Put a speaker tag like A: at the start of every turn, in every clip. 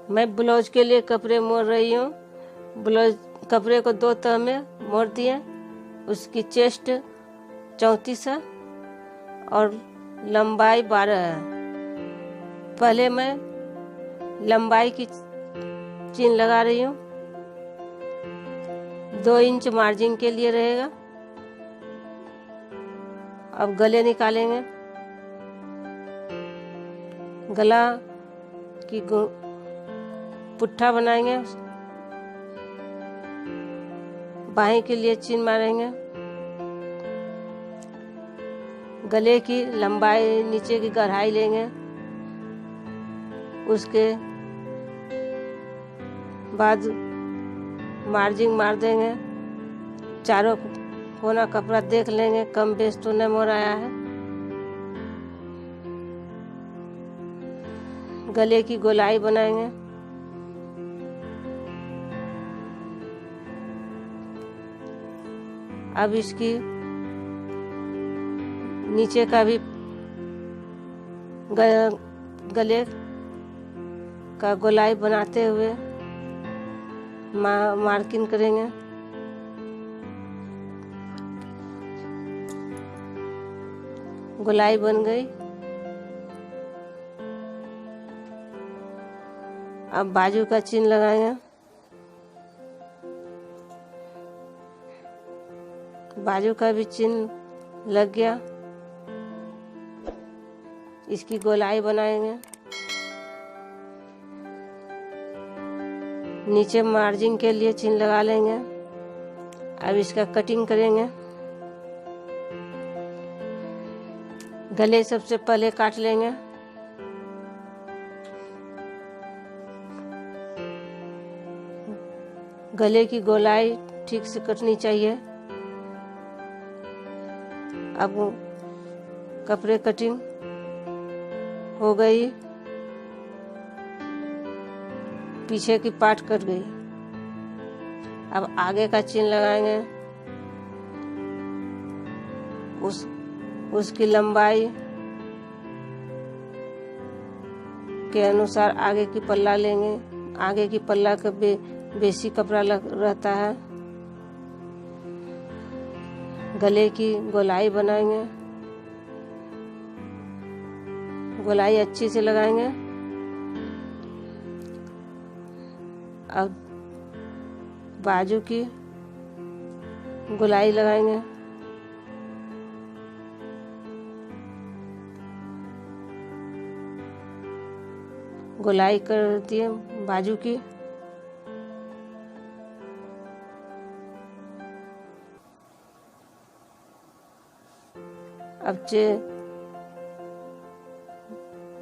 A: मैं ब्लाउज के लिए कपड़े मोड़ रही हूँ। ब्लाउज कपड़े को 2 तह में मोड़ दिए। उसकी चेस्ट 34 है और लंबाई 12 है। पहले मैं लंबाई की चीन लगा रही हूँ। 2 इंच मार्जिन के लिए रहेगा। अब गले निकालेंगे। गला की पुट्ठा बनाएंगे। बाहीं के लिए चीन मारेंगे। गले की लंबाई नीचे की गहराई लेंगे। उसके बाद मार्जिन मार देंगे। चारों कोना कपड़ा देख लेंगे, कम बेस तो नहीं मोड़ आया है। गले की गोलाई बनाएंगे। अब इसकी नीचे का भी गले का गोलाई बनाते हुए मार्किंग करेंगे। गोलाई बन गई। अब बाजू का चिन्ह लगाएंगे। बाजू का भी चिन्ह लग गया। इसकी गोलाई बनाएंगे। नीचे मार्जिन के लिए चिन्ह लगा लेंगे। अब इसका कटिंग करेंगे। गले सबसे पहले काट लेंगे। गले की गोलाई ठीक से कटनी चाहिए। अब कपड़े कटिंग हो गई। पीछे की पार्ट कट गई। अब आगे का चिन्ह लगाएंगे। उसकी लंबाई के अनुसार आगे की पल्ला लेंगे। आगे की पल्ला का बेसी कपड़ा रहता है। गले की गोलाई बनाएंगे। गोलाई अच्छी से लगाएंगे। अब बाजू की गोलाई लगाएंगे। गोलाई कर दिए बाजू की। अब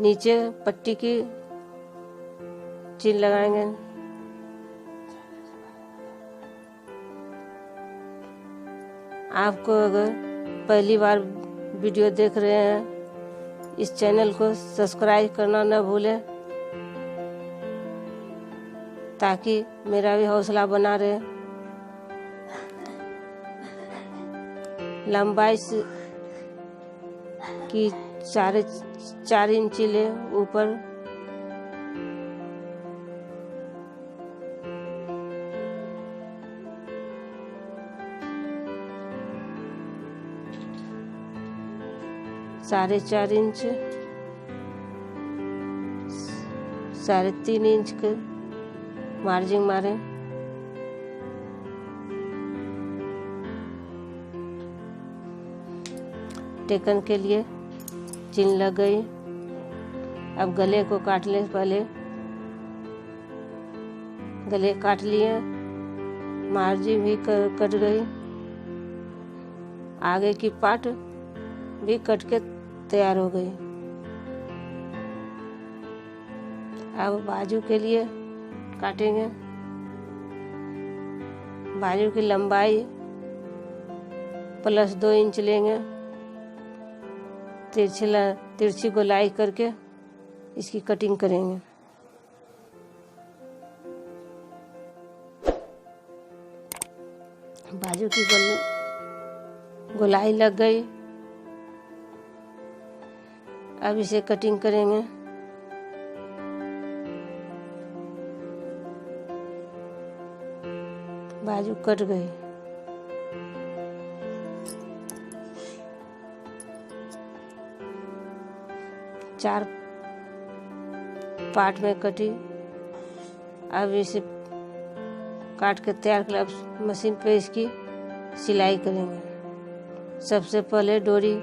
A: नीचे पट्टी की चिन्ह लगाएंगे। आपको अगर पहली बार वीडियो देख रहे हैं, इस चैनल को सब्सक्राइब करना न भूलें, ताकि मेरा भी हौसला बना रहे। लंबाई की 4.5 इंच ले ऊपर। साढ़े 4 इंच, 3.5 इंच के मार्जिन मारें। टेकन के लिए चिन्ह लग गई। अब गले को काटने से पहले गले काट लिए। मार्जिन भी कट गई। आगे की पार्ट भी कट के तैयार हो गई। अब बाजू के लिए काटेंगे। बाजू की लंबाई +2 इंच लेंगे। तिरछी गोलाई करके इसकी कटिंग करेंगे। बाजू की गोलाई लग गई। अब इसे कटिंग करेंगे। बाजू कट गई। चार पार्ट में कटी। अब इसे काट के तैयार कर, अब मशीन पे इसकी सिलाई करेंगे। सबसे पहले डोरी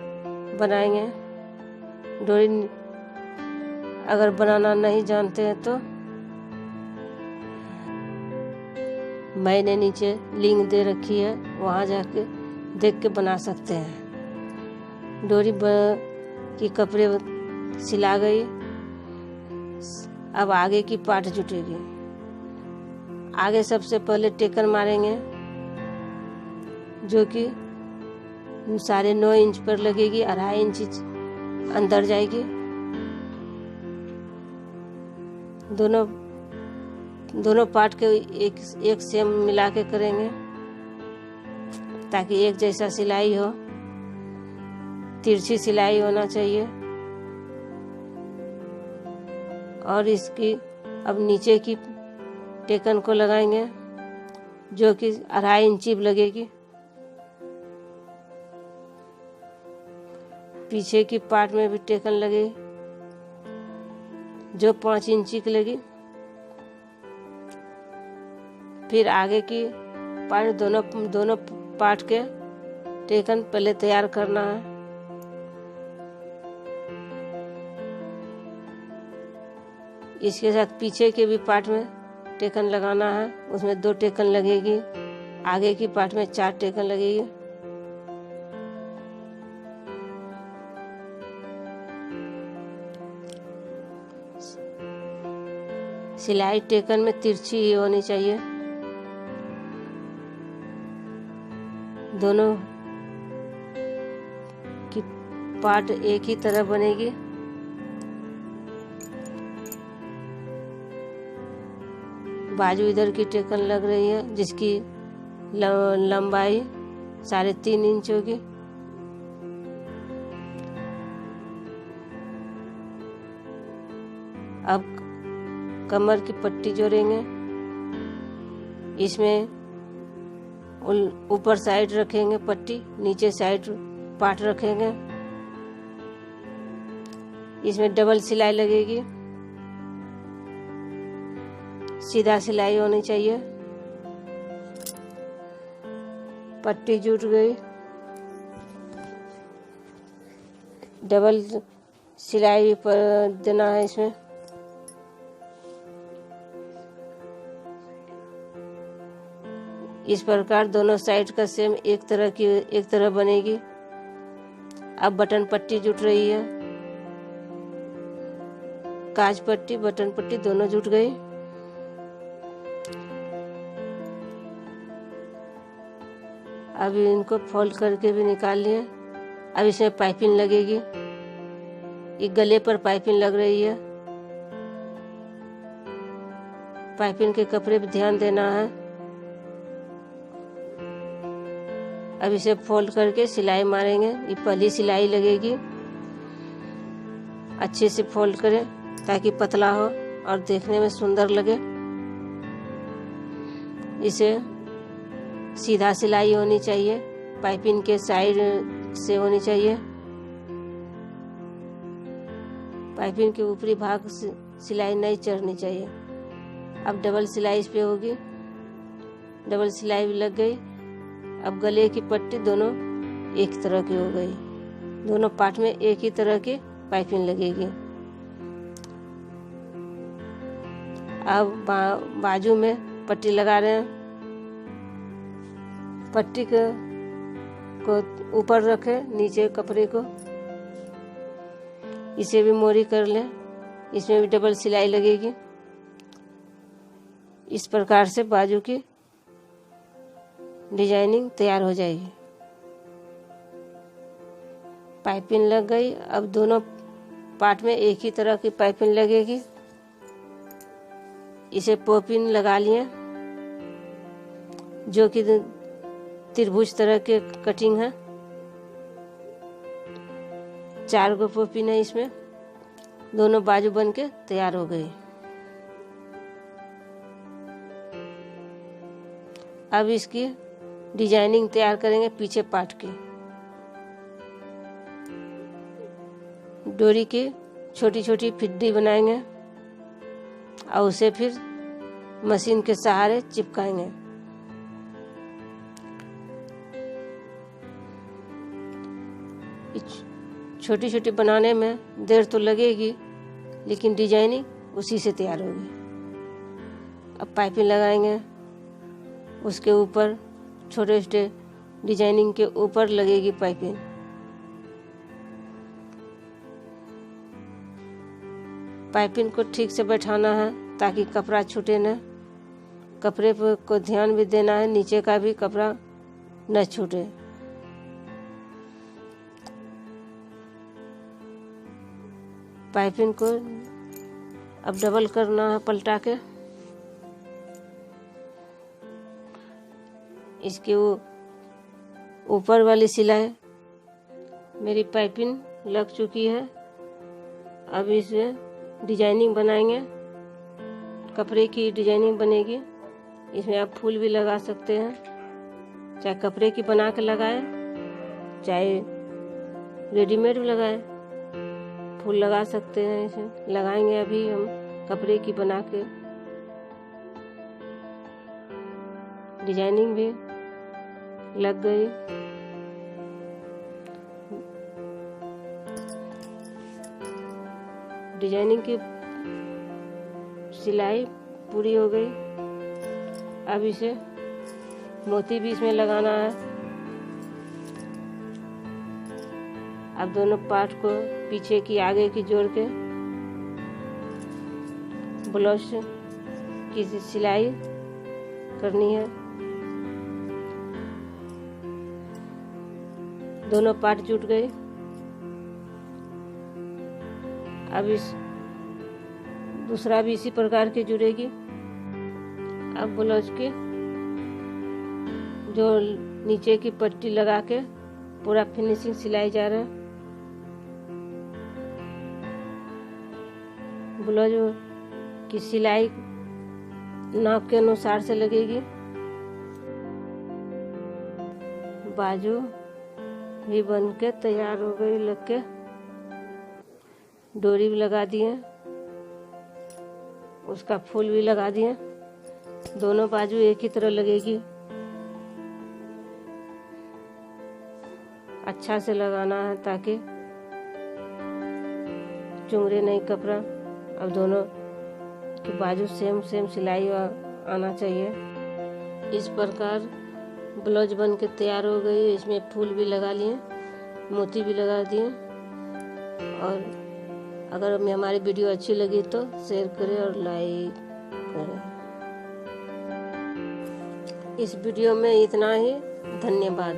A: बनाएंगे। डोरी अगर बनाना नहीं जानते हैं तो मैंने नीचे लिंक दे रखी है, वहाँ जाके देख के बना सकते हैं। डोरी की कपड़े सिला गई। अब आगे की पार्ट जुटेगी। आगे सबसे पहले टेकन मारेंगे, जो कि 9.5 इंच पर लगेगी, 2.5 इंच अंदर जाएगी। दोनों पार्ट के एक सेम मिला के करेंगे ताकि एक जैसा सिलाई हो। तिरछी सिलाई होना चाहिए। और इसकी अब नीचे की टेकन को लगाएंगे, जो कि 2.5 इंची लगेगी। पीछे की पार्ट में भी टेकन लगे, जो 5 इंची की लगी। फिर आगे की पार्ट दोनों पार्ट के टेकन पहले तैयार करना है। इसके साथ पीछे के भी पार्ट में टेकन लगाना है। उसमें 2 टेकन लगेगी। आगे की पार्ट में 4 टेकन लगेगी। सिलाई टेकन में तिरछी ही होनी चाहिए। दोनों की पार्ट एक ही तरह बनेगी। बाजू इधर की टेकन लग रही है, जिसकी लंबाई 3.5 इंच होगी। अब कमर की पट्टी जोड़ेंगे। इसमें ऊपर साइड रखेंगे पट्टी, नीचे साइड पार्ट रखेंगे। इसमें डबल सिलाई लगेगी। सीधा सिलाई होनी चाहिए। पट्टी जुट गई। डबल सिलाई पर देना है इसमें। इस प्रकार दोनों साइड का सेम एक तरह बनेगी। अब बटन पट्टी जुट रही है। काज पट्टी, बटन पट्टी दोनों जुट गई। अब इनको फोल्ड करके भी निकाल लिए। अब इसमें पाइपिंग लगेगी। ये गले पर पाइपिंग लग रही है। पाइपिंग के कपड़े पे ध्यान देना है। अब इसे फोल्ड करके सिलाई मारेंगे। ये पहली सिलाई लगेगी। अच्छे से फोल्ड करें ताकि पतला हो और देखने में सुंदर लगे। इसे सीधा सिलाई होनी चाहिए, पाइपिंग के साइड से होनी चाहिए। पाइपिंग के ऊपरी भाग से सिलाई नहीं चढ़नी चाहिए। अब डबल सिलाई इस पे होगी। डबल सिलाई भी लग गई। अब गले की पट्टी दोनों एक तरह की हो गई। दोनों पार्ट में एक ही तरह की पाइपिंग लगेगी। अब बाजू में पट्टी लगा रहे हैं। पट्टी को ऊपर रखें, नीचे कपड़े को। इसे भी मोरी कर लें। इसमें भी डबल सिलाई लगेगी। इस प्रकार से बाजू की डिजाइनिंग तैयार हो जाएगी। पाइपिंग लग गई। अब दोनों पार्ट में एक ही तरह की पाइपिंग लगेगी। इसे पोपिन लगा लिए, जो कि त्रिभुज तरह के कटिंग है। 4 गो पोपिन है इसमें। दोनों बाजू बन के तैयार हो गई। अब इसकी डिजाइनिंग तैयार करेंगे पीछे पार्ट की। डोरी की छोटी छोटी फिड्डी बनाएंगे और उसे फिर मशीन के सहारे चिपकाएंगे। छोटी छोटी बनाने में देर तो लगेगी, लेकिन डिजाइनिंग उसी से तैयार होगी। अब पाइपिंग लगाएंगे, उसके ऊपर छोटे छोटे डिजाइनिंग के ऊपर लगेगी पाइपिंग। पाइपिंग को ठीक से बैठाना है ताकि कपड़ा छूटे न। कपड़े पर को ध्यान भी देना है, नीचे का भी कपड़ा न छूटे। पाइपिंग को अब डबल करना है पलटा के। इसके ऊपर वाली सिलाई मेरी पाइपिंग लग चुकी है। अब इसे डिजाइनिंग बनाएंगे, कपड़े की डिजाइनिंग बनेगी। इसमें आप फूल भी लगा सकते हैं, चाहे कपड़े की बना के लगाएं, चाहे रेडीमेड भी लगाएं। फूल लगा सकते हैं, इसे लगाएंगे अभी हम कपड़े की बना के। डिजाइनिंग भी लग गई। डिजाइनिंग की सिलाई पूरी हो गई। अब इसे मोती भी इसमें लगाना है। अब दोनों पार्ट को पीछे की आगे की जोड़ के ब्लाउज की सिलाई करनी है। दोनों पार्ट जुट गए। अब इस दूसरा भी इसी प्रकार की जुड़ेगी। अब ब्लाउज की जो नीचे की पट्टी लगा के पूरा फिनिशिंग सिलाई जा रहा है। ब्लाउज की सिलाई नाप के अनुसार से लगेगी। बाजू भी बन के तैयार हो गई लग के। डोरी भी लगा दिए, उसका फूल भी लगा दिए। दोनों बाजू एक ही तरह लगेगी। अच्छा से लगाना है ताकि चुंगरे नहीं कपड़ा। अब दोनों की बाजू सेम सेम सिलाई आना चाहिए। इस प्रकार ब्लाउज बन के तैयार हो गई। इसमें फूल भी लगा लिए, मोती भी लगा दिए। और अगर हमारी वीडियो अच्छी लगी तो शेयर करें और लाइक करें। इस वीडियो में इतना ही। धन्यवाद।